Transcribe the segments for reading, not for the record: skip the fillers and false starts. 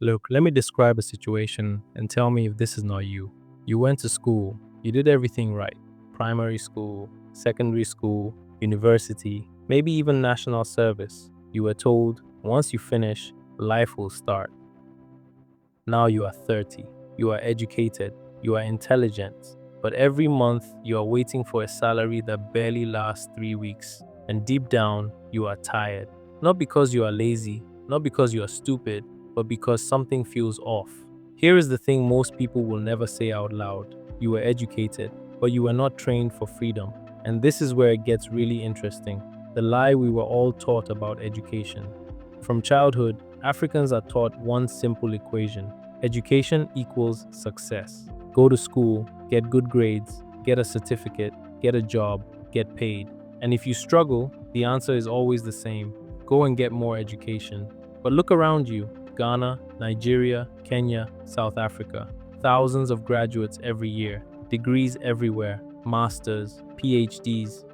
Look, let me describe a situation and tell me if this is not you. You went to school, you did everything right: primary school, secondary school, university, maybe even national service. You were told once you finish, life will start. Now you are 30, you are educated, you are intelligent, but every month you are waiting for a salary that barely lasts 3 weeks. And deep down, you are tired. Not because you are lazy, not because you are stupid, but because something feels off. Here is the thing most people will never say out loud: you were educated, but you were not trained for freedom. And this is where it gets really interesting: the lie we were all taught about education. From childhood, Africans are taught one simple equation: education equals success. Go to school, get good grades, get a certificate, get a job, get paid. And if you struggle, the answer is always the same: go and get more education. But look around you: Ghana, Nigeria, Kenya, South Africa. Thousands of graduates every year, degrees everywhere, masters, PhDs.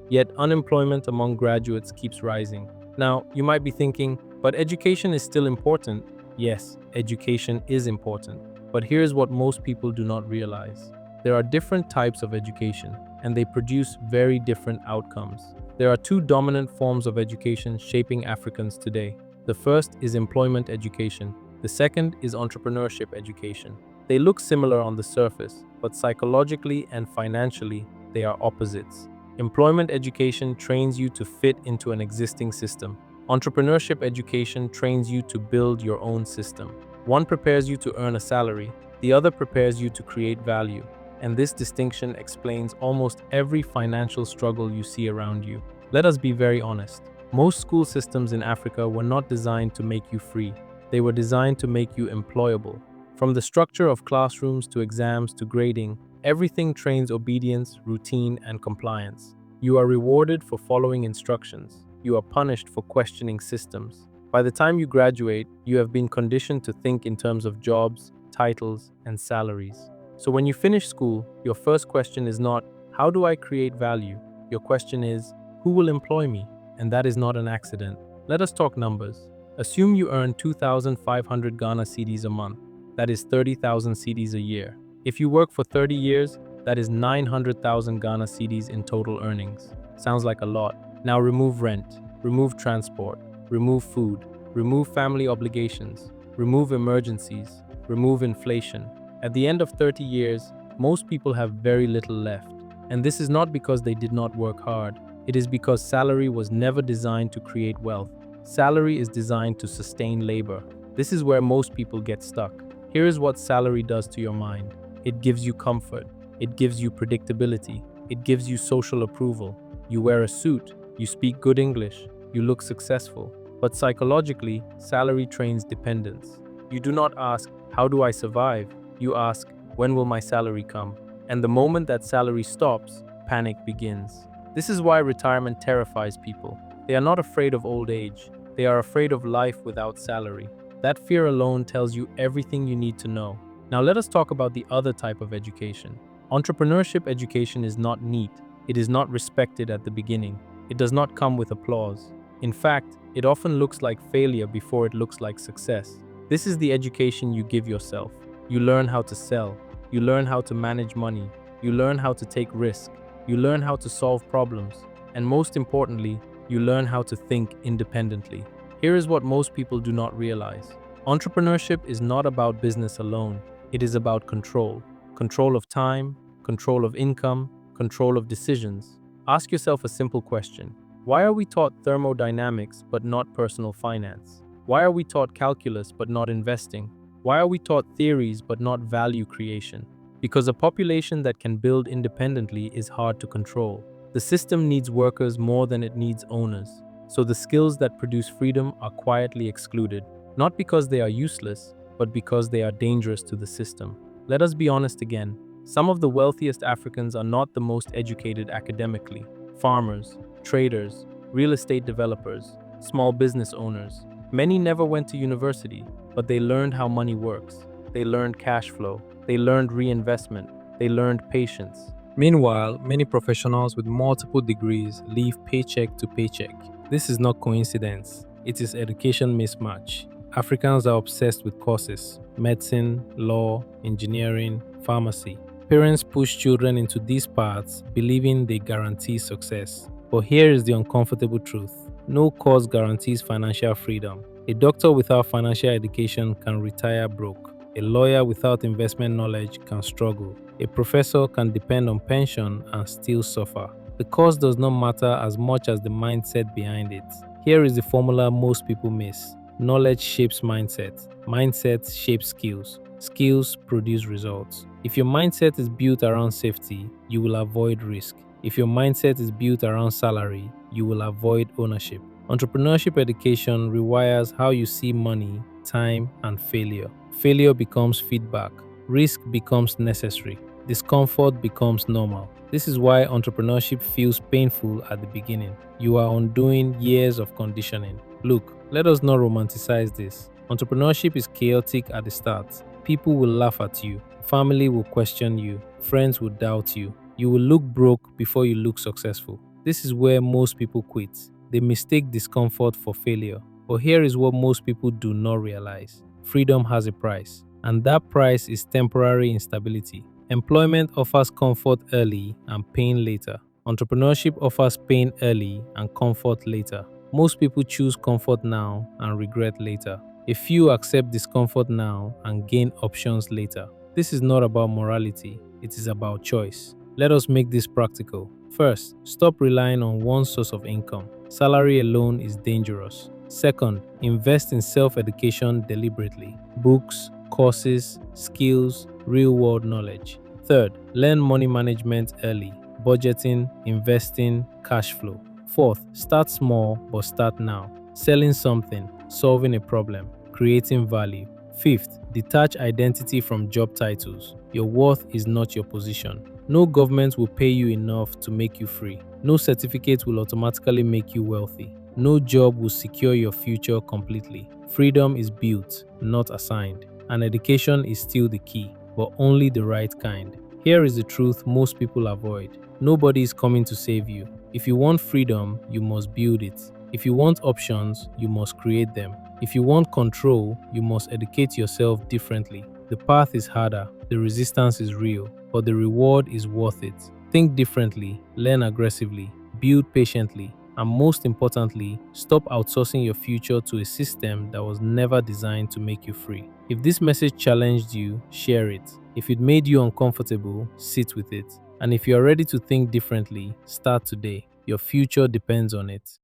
Yet unemployment among graduates keeps rising. Now, you might be thinking, but education is still important. Yes, education is important. But here's what most people do not realize: there are different types of education, and they produce very different outcomes. There are two dominant forms of education shaping Africans today. The first is employment education, the second is entrepreneurship education. They look similar on the surface, but psychologically and financially, they are opposites. Employment education trains you to fit into an existing system. Entrepreneurship education trains you to build your own system. One prepares you to earn a salary, the other prepares you to create value. And this distinction explains almost every financial struggle you see around you. Let us be very honest. Most school systems in Africa were not designed to make you free. They were designed to make you employable. From the structure of classrooms to exams to grading, everything trains obedience, routine, and compliance. You are rewarded for following instructions. You are punished for questioning systems. By the time you graduate, you have been conditioned to think in terms of jobs, titles, and salaries. So when you finish school, your first question is not, how do I create value? Your question is, who will employ me? And that is not an accident. Let us talk numbers. Assume you earn 2,500 Ghana cedis a month. That is 30,000 cedis a year. If you work for 30 years, that is 900,000 Ghana cedis in total earnings. Sounds like a lot. Now remove rent, remove transport, remove food, remove family obligations, remove emergencies, remove inflation. At the end of 30 years, most people have very little left. And this is not because they did not work hard. It is because salary was never designed to create wealth. Salary is designed to sustain labor. This is where most people get stuck. Here is what salary does to your mind. It gives you comfort. It gives you predictability. It gives you social approval. You wear a suit. You speak good English. You look successful. But psychologically, salary trains dependence. You do not ask, how do I survive? You ask, when will my salary come? And the moment that salary stops, panic begins. This is why retirement terrifies people. They are not afraid of old age. They are afraid of life without salary. That fear alone tells you everything you need to know. Now let us talk about the other type of education. Entrepreneurship education is not neat. It is not respected at the beginning. It does not come with applause. In fact, it often looks like failure before it looks like success. This is the education you give yourself. You learn how to sell. You learn how to manage money. You learn how to take risk. You learn how to solve problems. And most importantly, you learn how to think independently. Here is what most people do not realize. Entrepreneurship is not about business alone. It is about control. Control of time, control of income, control of decisions. Ask yourself a simple question. Why are we taught thermodynamics but not personal finance? Why are we taught calculus but not investing? Why are we taught theories but not value creation? Because a population that can build independently is hard to control. The system needs workers more than it needs owners. So the skills that produce freedom are quietly excluded, not because they are useless, but because they are dangerous to the system. Let us be honest again. Some of the wealthiest Africans are not the most educated academically. Farmers, traders, real estate developers, small business owners. Many never went to university, but they learned how money works. They learned cash flow. They learned reinvestment. They learned patience. Meanwhile, many professionals with multiple degrees live paycheck to paycheck. This is not coincidence. It is education mismatch. Africans are obsessed with courses: medicine, law, engineering, pharmacy. Parents push children into these paths believing they guarantee success. But here is the uncomfortable truth: no course guarantees financial freedom. A doctor without financial education can retire broke. A lawyer without investment knowledge can struggle. A professor can depend on pension and still suffer. The course does not matter as much as the mindset behind it. Here is the formula most people miss: knowledge shapes mindset, mindset shapes skills, skills produce results. If your mindset is built around safety, you will avoid risk. If your mindset is built around salary, you will avoid ownership. Entrepreneurship education rewires how you see money, time, and failure. Failure becomes feedback. Risk becomes necessary. Discomfort becomes normal. This is why entrepreneurship feels painful at the beginning. You are undoing years of conditioning. Look, let us not romanticize this. Entrepreneurship is chaotic at the start. People will laugh at you. Family will question you. Friends will doubt you. You will look broke before you look successful. This is where most people quit. They mistake discomfort for failure. But here is what most people do not realize: freedom has a price, and that price is temporary instability. Employment offers comfort early and pain later. Entrepreneurship offers pain early and comfort later. Most people choose comfort now and regret later. A few accept discomfort now and gain options later. This is not about morality, it is about choice. Let us make this practical. First, stop relying on one source of income. Salary alone is dangerous. Second, invest in self-education deliberately. Books, courses, skills, real-world knowledge. Third, learn money management early. Budgeting, investing, cash flow. Fourth, start small but start now. Selling something, solving a problem, creating value. Fifth, detach identity from job titles. Your worth is not your position. No government will pay you enough to make you free. No certificate will automatically make you wealthy. No job will secure your future completely. Freedom is built, not assigned. And education is still the key, but only the right kind. Here is the truth most people avoid: nobody is coming to save you. If you want freedom, you must build it. If you want options, you must create them. If you want control, you must educate yourself differently. The path is harder, the resistance is real, but the reward is worth it. Think differently, learn aggressively, build patiently, and most importantly, stop outsourcing your future to a system that was never designed to make you free. If this message challenged you, share it. If it made you uncomfortable, sit with it. And if you are ready to think differently, start today. Your future depends on it.